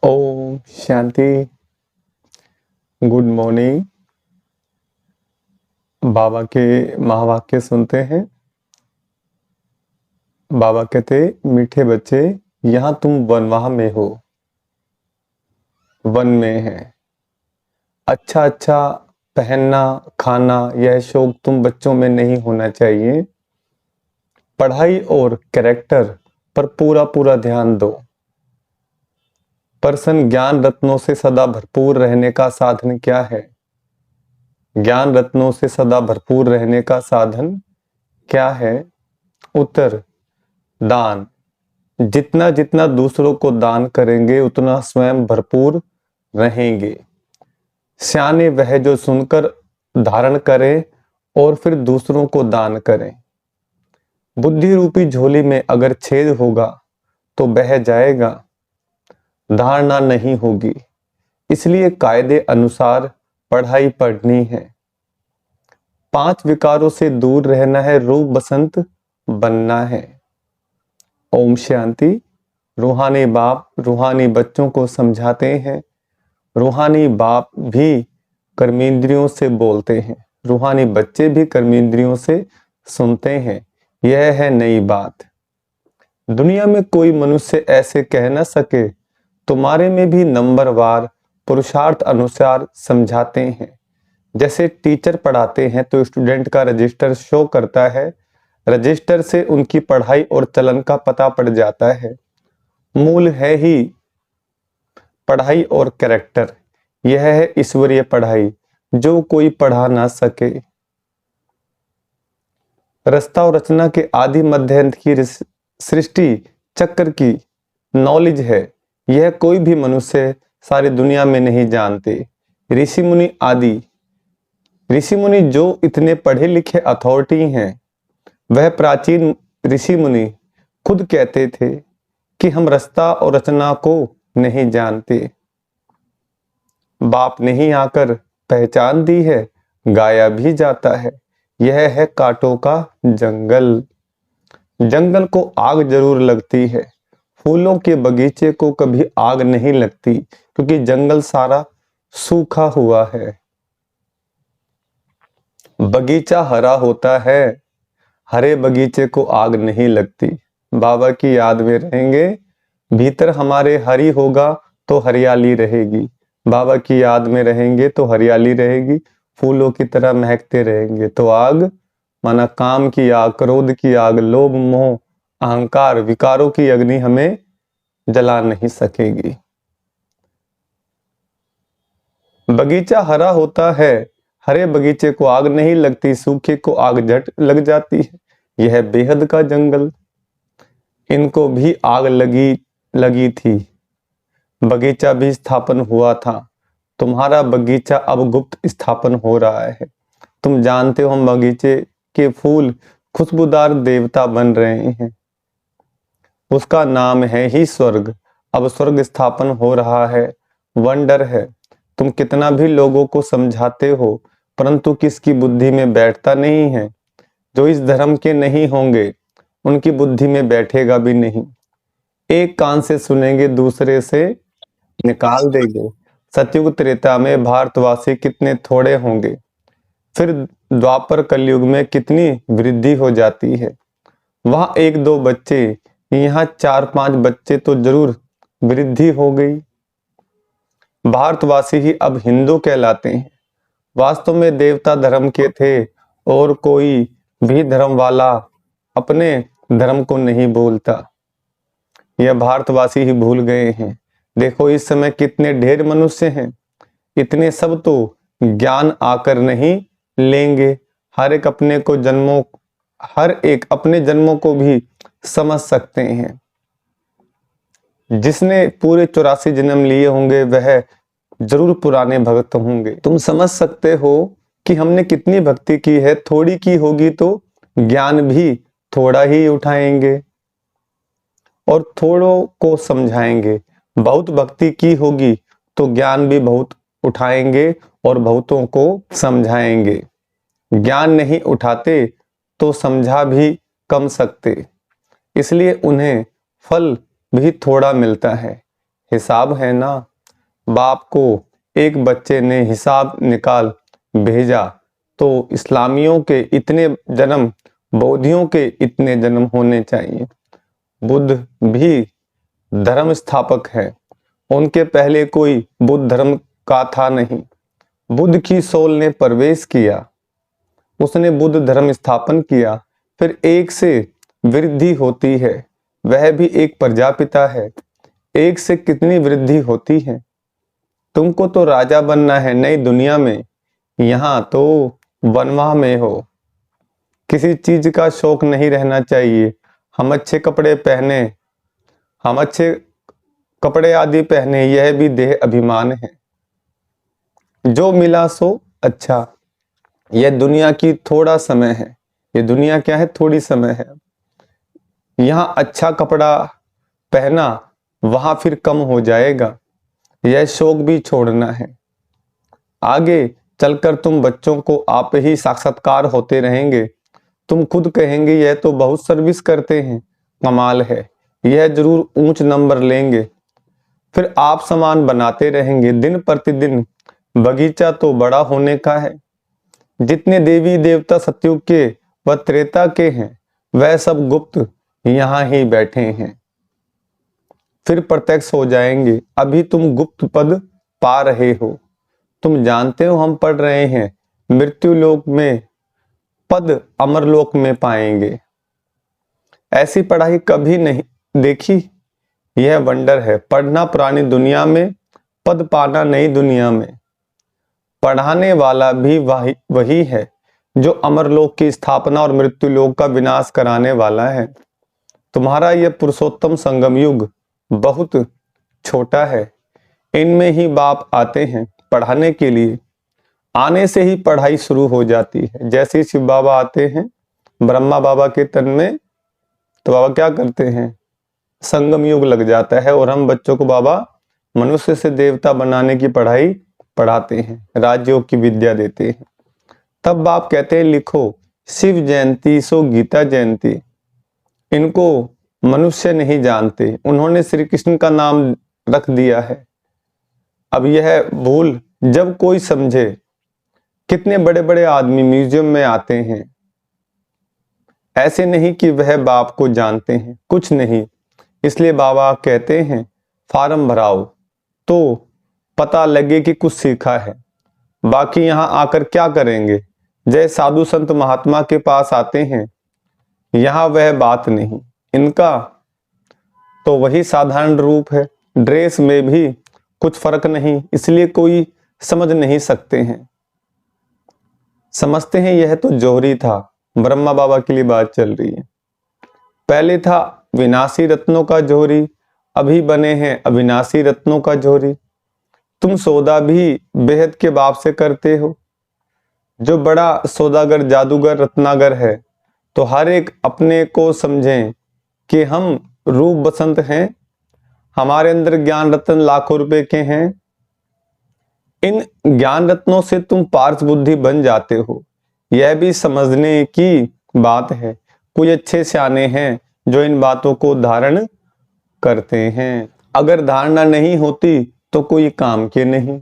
Om Shanti. Good morning. बाबा के महावाक्य सुनते हैं। बाबा कहते, मीठे बच्चे, यहाँ तुम वनवाह में हो, वन में है। अच्छा अच्छा पहनना खाना यह शौक तुम बच्चों में नहीं होना चाहिए। पढ़ाई और कैरेक्टर पर पूरा पूरा ध्यान दो। पर्सन ज्ञान रत्नों से सदा भरपूर रहने का साधन क्या है? ज्ञान रत्नों से सदा भरपूर रहने का साधन क्या है? उत्तर, दान। जितना जितना दूसरों को दान करेंगे उतना स्वयं भरपूर रहेंगे। सियाने वह जो सुनकर धारण करे और फिर दूसरों को दान करें। बुद्धि रूपी झोली में अगर छेद होगा तो बह जाएगा, धारणा नहीं होगी। इसलिए कायदे अनुसार पढ़ाई पढ़नी है। 5 विकारों से दूर रहना है, रूप बसंत बनना है। ओम शांति। रूहानी बाप रूहानी बच्चों को समझाते हैं। रूहानी बाप भी कर्मेंद्रियों से बोलते हैं, रूहानी बच्चे भी कर्मेंद्रियों से सुनते हैं। यह है नई बात। दुनिया में कोई मनुष्य ऐसे कह न सके। तुम्हारे में भी नंबरवार पुरुषार्थ अनुसार समझाते हैं। जैसे टीचर पढ़ाते हैं तो स्टूडेंट का रजिस्टर शो करता है। रजिस्टर से उनकी पढ़ाई और चलन का पता पड़ जाता है। मूल है ही पढ़ाई और कैरेक्टर। यह है ईश्वरीय पढ़ाई जो कोई पढ़ा ना सके। रस्ता और रचना के आदि मध्य अंत की सृष्टि चक्र की नॉलेज है। यह कोई भी मनुष्य सारी दुनिया में नहीं जानते। ऋषि मुनि आदि ऋषि मुनि जो इतने पढ़े लिखे अथॉरिटी हैं, वह प्राचीन ऋषि मुनि खुद कहते थे कि हम रास्ता और रचना को नहीं जानते। बाप ने ही आकर पहचान दी है, गाया भी जाता है। यह है कांटों का जंगल। जंगल को आग जरूर लगती है, फूलों के बगीचे को कभी आग नहीं लगती, क्योंकि जंगल सारा सूखा हुआ है। बगीचा हरा होता है, हरे बगीचे को आग नहीं लगती। बाबा की याद में रहेंगे, भीतर हमारे हरी होगा तो हरियाली रहेगी। बाबा की याद में रहेंगे तो हरियाली रहेगी, फूलों की तरह महकते रहेंगे। तो आग माना काम की आग, क्रोध की आग, लोभ मोह अहंकार विकारों की अग्नि हमें जला नहीं सकेगी। बगीचा हरा होता है, हरे बगीचे को आग नहीं लगती, सूखे को आग झट लग जाती है। यह बेहद का जंगल। इनको भी आग लगी थी, बगीचा भी स्थापन हुआ था। तुम्हारा बगीचा अब गुप्त स्थापन हो रहा है। तुम जानते हो हम बगीचे के फूल खुशबूदार देवता बन रहे हैं। उसका नाम है ही स्वर्ग। अब स्वर्ग स्थापन हो रहा है। वंडर है। तुम कितना भी लोगों को समझाते हो, परंतु किसकी बुद्धि में बैठता नहीं है। जो इस धर्म के नहीं होंगे उनकी बुद्धि में बैठेगा भी नहीं। एक कान से सुनेंगे, दूसरे से निकाल देंगे। सतयुग त्रेता में भारतवासी कितने थोड़े होंगे, फिर द्वापर कलयुग में कितनी वृद्धि हो जाती है। वहां 1-2 बच्चे, यहाँ 4-5 बच्चे तो जरूर वृद्धि हो गई। भारतवासी ही अब हिंदू कहलाते हैं। वास्तव में देवता धर्म के थे और कोई भी धर्म वाला अपने धर्म को नहीं बोलता। यह भारतवासी ही भूल गए हैं। देखो इस समय कितने ढेर मनुष्य हैं। इतने सब तो ज्ञान आकर नहीं लेंगे। हर एक अपने जन्मों को भी समझ सकते हैं। जिसने पूरे 84 जन्म लिए होंगे वह जरूर पुराने भक्त होंगे। तुम समझ सकते हो कि हमने कितनी भक्ति की है। थोड़ी की होगी तो ज्ञान भी थोड़ा ही उठाएंगे और थोड़ों को समझाएंगे। बहुत भक्ति की होगी तो ज्ञान भी बहुत उठाएंगे और बहुतों को समझाएंगे। ज्ञान नहीं उठाते तो समझा भी कम सकते, इसलिए उन्हें फल भी थोड़ा मिलता है। हिसाब है ना। बाप को एक बच्चे ने हिसाब निकाल भेजा तो इस्लामियों के इतने जन्म, बौद्धियों के इतने जन्म होने चाहिए। बुद्ध भी धर्म स्थापक है, उनके पहले कोई बुद्ध धर्म का था नहीं। बुद्ध की सोल ने प्रवेश किया, उसने बुद्ध धर्म स्थापन किया, फिर एक से वृद्धि होती है, वह भी एक प्रजापिता है। एक से कितनी वृद्धि होती है। तुमको तो राजा बनना है नई दुनिया में, यहाँ तो वनवाह में हो। किसी चीज का शौक नहीं रहना चाहिए। हम अच्छे कपड़े पहने, हम अच्छे कपड़े आदि पहने, यह भी देह अभिमान है। जो मिला सो अच्छा। यह दुनिया की थोड़ा समय है। ये दुनिया क्या है? थोड़ी समय है। यहाँ अच्छा कपड़ा पहना, वहां फिर कम हो जाएगा। यह शौक भी छोड़ना है। आगे चलकर तुम बच्चों को आप ही साक्षात्कार होते रहेंगे। तुम खुद कहेंगे यह तो बहुत सर्विस करते हैं, कमाल है, यह जरूर ऊंच नंबर लेंगे। फिर आप सामान बनाते रहेंगे। दिन प्रतिदिन बगीचा तो बड़ा होने का है। जितने देवी देवता सतयुग के व त्रेता के हैं, वह सब गुप्त यहाँ ही बैठे हैं, फिर प्रत्यक्ष हो जाएंगे। अभी तुम गुप्त पद पा रहे हो। तुम जानते हो हम पढ़ रहे हैं मृत्यु लोक में पद अमरलोक में पाएंगे। ऐसी पढ़ाई कभी नहीं देखी, यह वंडर है। पढ़ना पुरानी दुनिया में, पद पाना नई दुनिया में। पढ़ाने वाला भी वही है जो अमरलोक की स्थापना और मृत्यु लोक का विनाश कराने वाला है। तुम्हारा यह पुरुषोत्तम संगम युग बहुत छोटा है। इनमें ही बाप आते हैं पढ़ाने के लिए। आने से ही पढ़ाई शुरू हो जाती है। जैसे ही शिव बाबा आते हैं ब्रह्मा बाबा के तन में, तो बाबा क्या करते हैं? संगम युग लग जाता है और हम बच्चों को बाबा मनुष्य से देवता बनाने की पढ़ाई पढ़ाते हैं, राजयोग की विद्या देते हैं। तब बाप कहते हैं लिखो शिव जयंती सो गीता जयंती। इनको मनुष्य नहीं जानते, उन्होंने श्री कृष्ण का नाम रख दिया है। अब यह भूल जब कोई समझे, कितने बड़े बड़े आदमी म्यूजियम में आते हैं, ऐसे नहीं कि वह बाप को जानते हैं, कुछ नहीं। इसलिए बाबा कहते हैं फार्म भराओ तो पता लगे कि कुछ सीखा है। बाकी यहाँ आकर क्या करेंगे? जय साधु संत महात्मा के पास आते हैं, यहाँ वह बात नहीं। इनका तो वही साधारण रूप है, ड्रेस में भी कुछ फर्क नहीं, इसलिए कोई समझ नहीं सकते हैं। समझते हैं यह तो जोहरी था। ब्रह्मा बाबा के लिए बात चल रही है। पहले था विनाशी रत्नों का जोहरी, अभी बने हैं अविनाशी रत्नों का जोहरी। तुम सौदा भी बेहद के बाप से करते हो। जो बड़ा सौदागर, जादूगर, रत्नागर है, तो हर एक अपने को समझें कि हम रूप बसंत हैं, हमारे अंदर ज्ञान रत्न लाखों रुपए के हैं। इन ज्ञान रत्नों से तुम पार्थ बुद्धि बन जाते हो, यह भी समझने की बात है। कोई अच्छे सियाने हैं जो इन बातों को धारण करते हैं। अगर धारणा नहीं होती तो कोई काम के नहीं।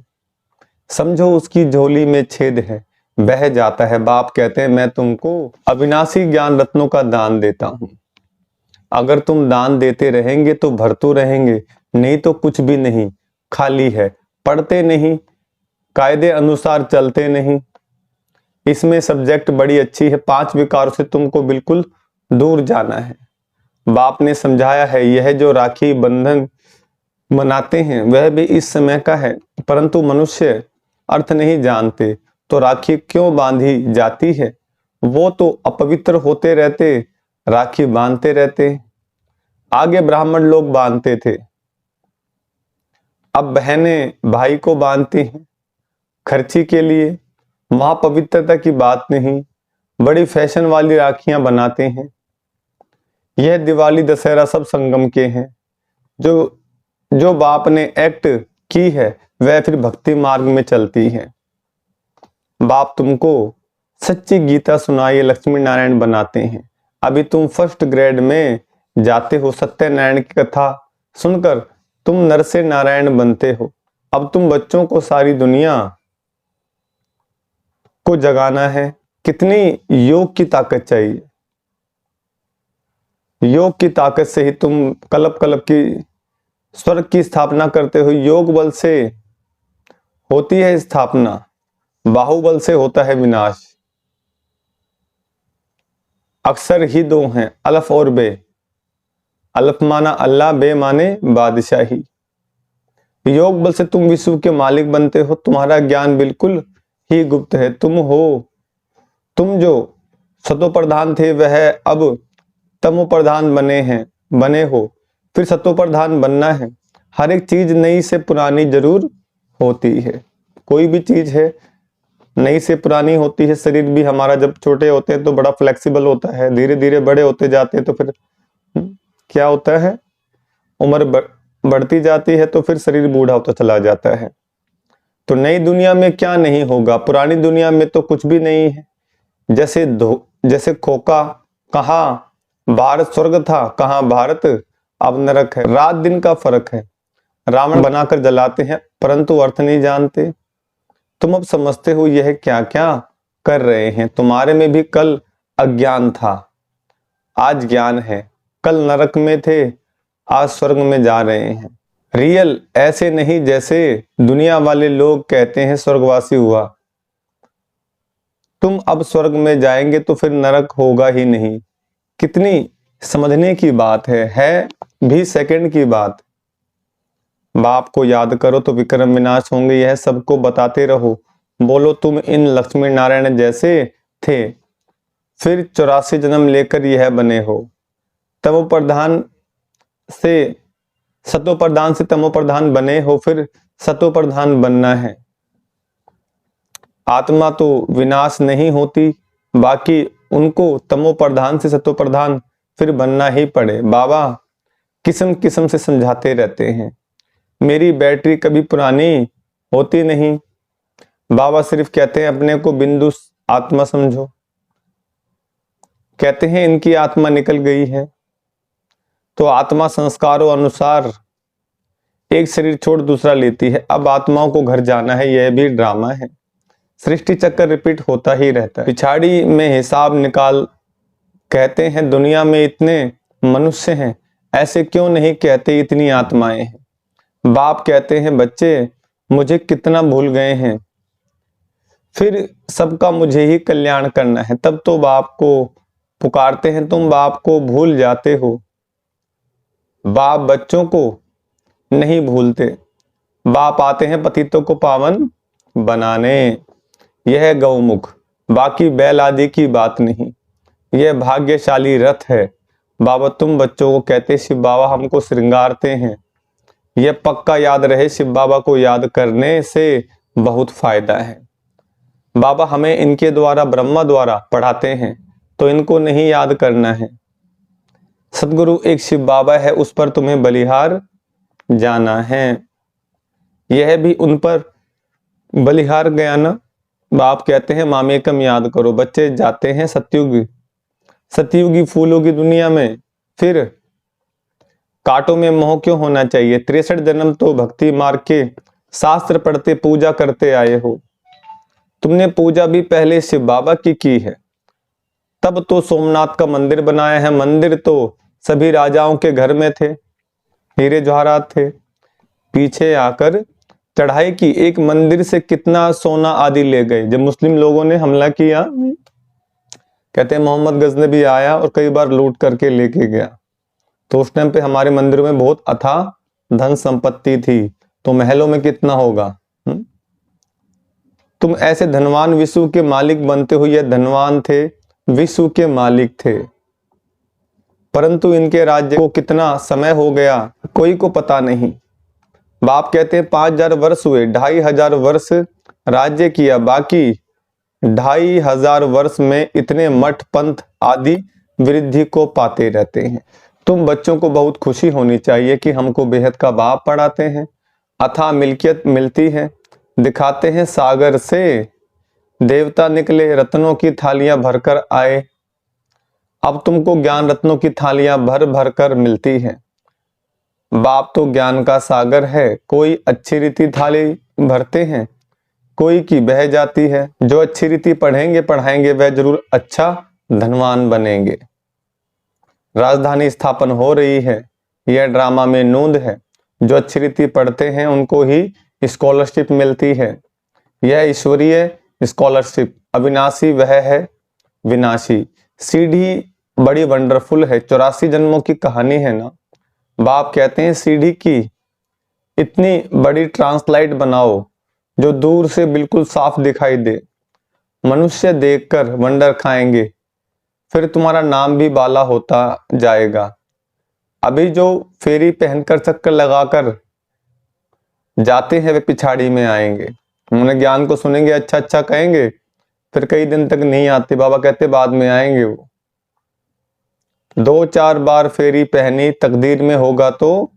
समझो उसकी झोली में छेद है, बह जाता है। बाप कहते हैं मैं तुमको अविनाशी ज्ञान रत्नों का दान देता हूं। अगर तुम दान देते रहेंगे तो भरते रहेंगे, नहीं तो कुछ भी नहीं, खाली है। पढ़ते नहीं, कायदे अनुसार चलते नहीं। इसमें सब्जेक्ट बड़ी अच्छी है, 5 विकारों से तुमको बिल्कुल दूर जाना है। बाप ने समझाया है, यह जो राखी बंधन मनाते हैं वह भी इस समय का है, परंतु मनुष्य अर्थ नहीं जानते तो राखी क्यों बांधी जाती है। वो तो अपवित्र होते रहते, राखी बांधते रहते। आगे ब्राह्मण लोग बांधते थे, अब बहनें भाई को बांधती हैं खर्ची के लिए। वहां पवित्रता की बात नहीं, बड़ी फैशन वाली राखियां बनाते हैं। यह दिवाली दशहरा सब संगम के हैं। जो बाप ने एक्ट की है वह फिर भक्ति मार्ग में चलती है। बाप तुमको सच्ची गीता सुनाइए, लक्ष्मी नारायण बनाते हैं। अभी तुम फर्स्ट ग्रेड में जाते हो, सत्यनारायण की कथा सुनकर तुम नर से नारायण बनते हो। अब तुम बच्चों को सारी दुनिया को जगाना है। कितनी योग की ताकत चाहिए। योग की ताकत से ही तुम कलप कलप की स्वर्ग की स्थापना करते हो। योग बल से होती है स्थापना, बाहुबल से होता है विनाश। अक्सर ही दो हैं, अलफ और बे। अलफ माना अल्लाह, बे माने बादशाही। योग बल से तुम विश्व के मालिक बनते हो। तुम्हारा ज्ञान बिल्कुल ही गुप्त है। तुम जो सतो प्रधान थे वह अब तमो प्रधान बने हो। फिर सतो प्रधान बनना है। हर एक चीज नई से पुरानी जरूर होती है। कोई भी चीज है नई से पुरानी होती है। शरीर भी हमारा जब छोटे होते हैं तो बड़ा फ्लेक्सिबल होता है, धीरे धीरे बड़े होते जाते हैं तो फिर क्या होता है, उम्र बढ़ती जाती है तो फिर शरीर बूढ़ा होता चला जाता है। तो नई दुनिया में क्या नहीं होगा, पुरानी दुनिया में तो कुछ भी नहीं है। जैसे खोका, कहाँ भारत स्वर्ग था, कहाँ भारत अब नरक है। रात दिन का फर्क है। रावण बनाकर जलाते हैं परंतु अर्थ नहीं जानते। तुम अब समझते हो यह क्या क्या कर रहे हैं। तुम्हारे में भी कल अज्ञान था, आज ज्ञान है। कल नरक में थे, आज स्वर्ग में जा रहे हैं। रियल ऐसे नहीं जैसे दुनिया वाले लोग कहते हैं स्वर्गवासी हुआ। तुम अब स्वर्ग में जाएंगे तो फिर नरक होगा ही नहीं। कितनी समझने की बात है भी सेकंड की बात। बाप को याद करो तो विक्रम विनाश होंगे, यह सबको बताते रहो। बोलो तुम इन लक्ष्मी नारायण जैसे थे, फिर 84 जन्म लेकर यह बने हो। तमो प्रधान से सतो प्रधान से तमो प्रधान बने हो, फिर सतो प्रधान बनना है। आत्मा तो विनाश नहीं होती, बाकी उनको तमो प्रधान से सतो प्रधान फिर बनना ही पड़े। बाबा किस्म किस्म से समझाते रहते हैं। मेरी बैटरी कभी पुरानी होती नहीं। बाबा सिर्फ कहते हैं अपने को बिंदु आत्मा समझो। कहते हैं इनकी आत्मा निकल गई है तो आत्मा संस्कारों अनुसार एक शरीर छोड़ दूसरा लेती है। अब आत्माओं को घर जाना है, यह भी ड्रामा है। सृष्टि चक्कर रिपीट होता ही रहता है। पिछाड़ी में हिसाब निकाल। कहते हैं दुनिया में इतने मनुष्य हैं, ऐसे क्यों नहीं कहते इतनी आत्माएं हैं। बाप कहते हैं बच्चे मुझे कितना भूल गए हैं, फिर सबका मुझे ही कल्याण करना है। तब तो बाप को पुकारते हैं, तुम बाप को भूल जाते हो। बाप बच्चों को नहीं भूलते। बाप आते हैं पतितों को पावन बनाने। यह गौमुख, बाकी बैल आदि की बात नहीं। यह भाग्यशाली रथ है। बाबा तुम बच्चों को कहते शिव बाबा हमको श्रृंगारते हैं। यह पक्का याद रहे, शिव बाबा को याद करने से बहुत फायदा है। बाबा हमें इनके द्वारा ब्रह्मा द्वारा पढ़ाते हैं तो इनको नहीं याद करना है। सदगुरु एक शिव बाबा है, उस पर तुम्हें बलिहार जाना है। यह भी उन पर बलिहार गया ना। बाप कहते हैं मामेकम याद करो। बच्चे जाते हैं सतयुगी फूलों की दुनिया में। फिर कांटों में मोह क्यों होना चाहिए। 63 जन्म तो भक्ति मार्ग के शास्त्र पढ़ते पूजा करते आए हो। तुमने पूजा भी पहले शिव बाबा की है, तब तो सोमनाथ का मंदिर बनाया है। मंदिर तो सभी राजाओं के घर में थे, हीरे जवाहरात थे। पीछे आकर चढ़ाई की, एक मंदिर से कितना सोना आदि ले गए। जब मुस्लिम लोगों ने हमला किया, कहते हैं मोहम्मद गजनबी आया और कई बार लूट करके लेके गया। तो उस टाइम पे हमारे मंदिरों में बहुत अथाह धन संपत्ति थी, तो महलों में कितना होगा। तुम ऐसे धनवान विश्व के मालिक बनते हो। यह धनवान थे, विश्व के मालिक थे, परंतु इनके राज्य को कितना समय हो गया कोई को पता नहीं। बाप कहते हैं 5000 वर्ष हुए, 2500 वर्ष राज्य किया, बाकी 2500 वर्ष में इतने मठ पंथ आदि वृद्धि को पाते रहते हैं। तुम बच्चों को बहुत खुशी होनी चाहिए कि हमको बेहद का बाप पढ़ाते हैं। अथाह मिल्कियत मिलती है। दिखाते हैं सागर से देवता निकले, रत्नों की थालियां भरकर आए। अब तुमको ज्ञान रत्नों की थालियां भर भर कर मिलती हैं। बाप तो ज्ञान का सागर है, कोई अच्छी रीति थाली भरते हैं, कोई की बह जाती है। जो अच्छी रीति पढ़ेंगे पढ़ाएंगे वह जरूर अच्छा धनवान बनेंगे। राजधानी स्थापन हो रही है, यह ड्रामा में नूंद है। जो अच्छी रीति पढ़ते हैं उनको ही स्कॉलरशिप मिलती है, यह ईश्वरीय स्कॉलरशिप। अविनाशी वह है विनाशी। सीढ़ी बड़ी वंडरफुल है, 84 जन्मों की कहानी है ना। बाप कहते हैं सीढ़ी की इतनी बड़ी ट्रांसलाइट बनाओ जो दूर से बिल्कुल साफ दिखाई दे। मनुष्य देखकर वंडर खाएंगे, फिर तुम्हारा नाम भी बाला होता जाएगा। अभी जो फेरी पहनकर चक्कर लगाकर जाते हैं वे पिछाड़ी में आएंगे। उन्हें ज्ञान को सुनेंगे, अच्छा अच्छा कहेंगे, फिर कई दिन तक नहीं आते। बाबा कहते बाद में आएंगे वो। 2-4 बार फेरी पहनी, तकदीर में होगा तो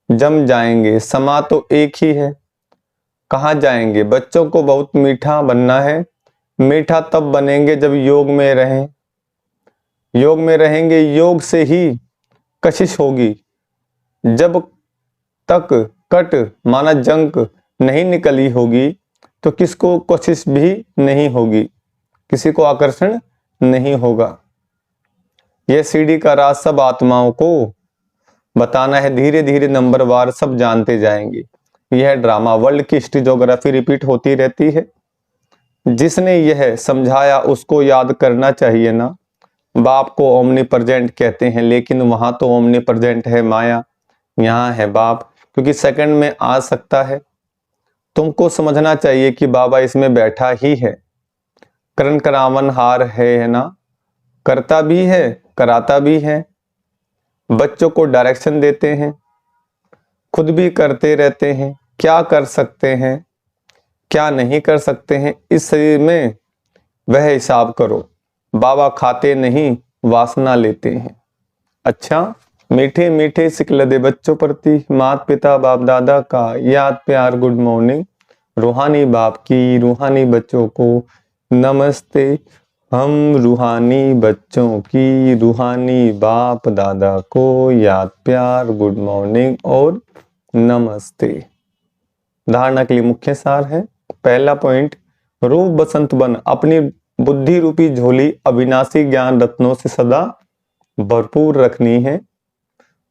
जम जाएंगे। समा तो एक ही है, कहाँ जाएंगे। बच्चों को बहुत मीठा बनना है, मीठा तब बनेंगे जब योग में रहें। योग में रहेंगे, योग से ही कशिश होगी। जब तक कट माना जंक नहीं निकली होगी तो किसको कोशिश भी नहीं होगी, किसी को आकर्षण नहीं होगा। यह सीढ़ी का राज सब आत्माओं को बताना है, धीरे धीरे नंबरवार सब जानते जाएंगे। यह ड्रामा वर्ल्ड की हिस्ट्री ज्योग्राफी रिपीट होती रहती है। जिसने यह समझाया उसको याद करना चाहिए ना। बाप को ओमनी प्रेजेंट कहते हैं, लेकिन वहां तो ओमनी प्रेजेंट है माया, यहाँ है बाप, क्योंकि सेकंड में आ सकता है। तुमको समझना चाहिए कि बाबा इसमें बैठा ही है। करण करावन हार है ना, करता भी है कराता भी है। बच्चों को डायरेक्शन देते हैं, खुद भी करते रहते हैं। क्या कर सकते हैं क्या नहीं कर सकते हैं, इस शरीर में वह हिसाब करो। बाबा खाते नहीं वासना लेते हैं। अच्छा, मीठे मीठे सिकलदे बच्चों प्रति माता पिता बाप दादा का याद प्यार गुड मॉर्निंग। रूहानी बाप की रूहानी बच्चों को नमस्ते। हम रूहानी बच्चों की रूहानी बाप दादा को याद प्यार गुड मॉर्निंग और नमस्ते। धारणा के लिए मुख्य सार है। पहला पॉइंट, रूप बसंत बन अपनी बुद्धि रूपी झोली अविनाशी ज्ञान रत्नों से सदा भरपूर रखनी है।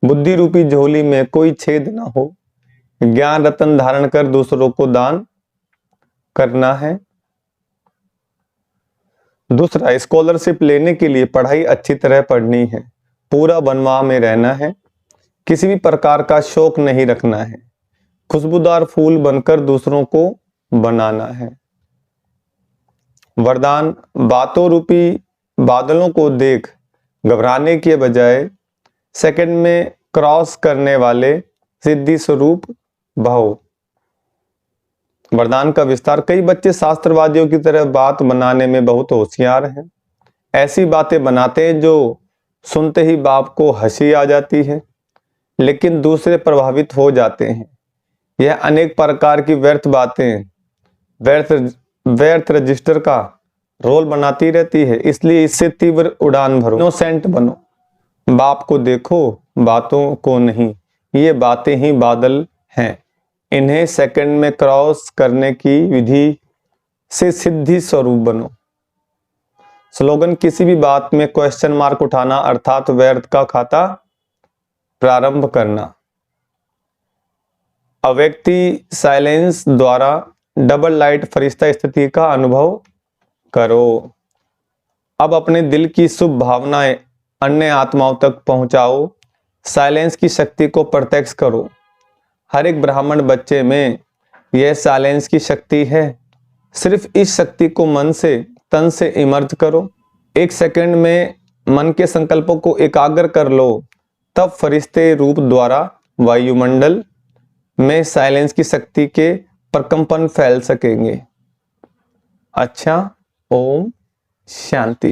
बुद्धि रूपी झोली में कोई छेद ना हो। ज्ञान रत्न धारण कर दूसरों को दान करना है। दूसरा, स्कॉलरशिप लेने के लिए पढ़ाई अच्छी तरह पढ़नी है, पूरा बनवा में रहना है, किसी भी प्रकार का शौक नहीं रखना है, खुशबूदार फूल बनकर दूसरों को बनाना है। वरदान, बातों रूपी बादलों को देख घबराने के बजाय सेकंड में क्रॉस करने वाले सिद्धि स्वरूप भव। वरदान का विस्तार, कई बच्चे शास्त्रवादियों की तरह बात बनाने में बहुत होशियार हैं। ऐसी बातें बनाते हैं जो सुनते ही बाप को हंसी आ जाती है, लेकिन दूसरे प्रभावित हो जाते हैं। यह अनेक प्रकार की व्यर्थ बातें व्यर्थ रजिस्टर का रोल बनाती रहती है, इसलिए इससे तीव्र उड़ान भरो। इनोसेंट बनो, बाप को देखो बातों को नहीं। ये बातें ही बादल हैं, इन्हें सेकंड में क्रॉस करने की विधि से सिद्धि स्वरूप बनो। स्लोगन, किसी भी बात में क्वेश्चन मार्क उठाना अर्थात व्यर्थ का खाता प्रारंभ करना। अव्यक्ति साइलेंस द्वारा डबल लाइट फरिश्ता स्थिति का अनुभव करो। अब अपने दिल की शुभ भावनाएं अन्य आत्माओं तक पहुंचाओ। साइलेंस की शक्ति को प्रत्यक्ष करो। हर एक ब्राह्मण बच्चे में यह साइलेंस की शक्ति है। सिर्फ इस शक्ति को मन से तन से इमर्ज करो। 1 सेकंड में मन के संकल्पों को एकाग्र कर लो, तब फरिश्ते रूप द्वारा वायुमंडल में साइलेंस की शक्ति के प्रकंपन फैल सकेंगे। अच्छा, ओम शांति।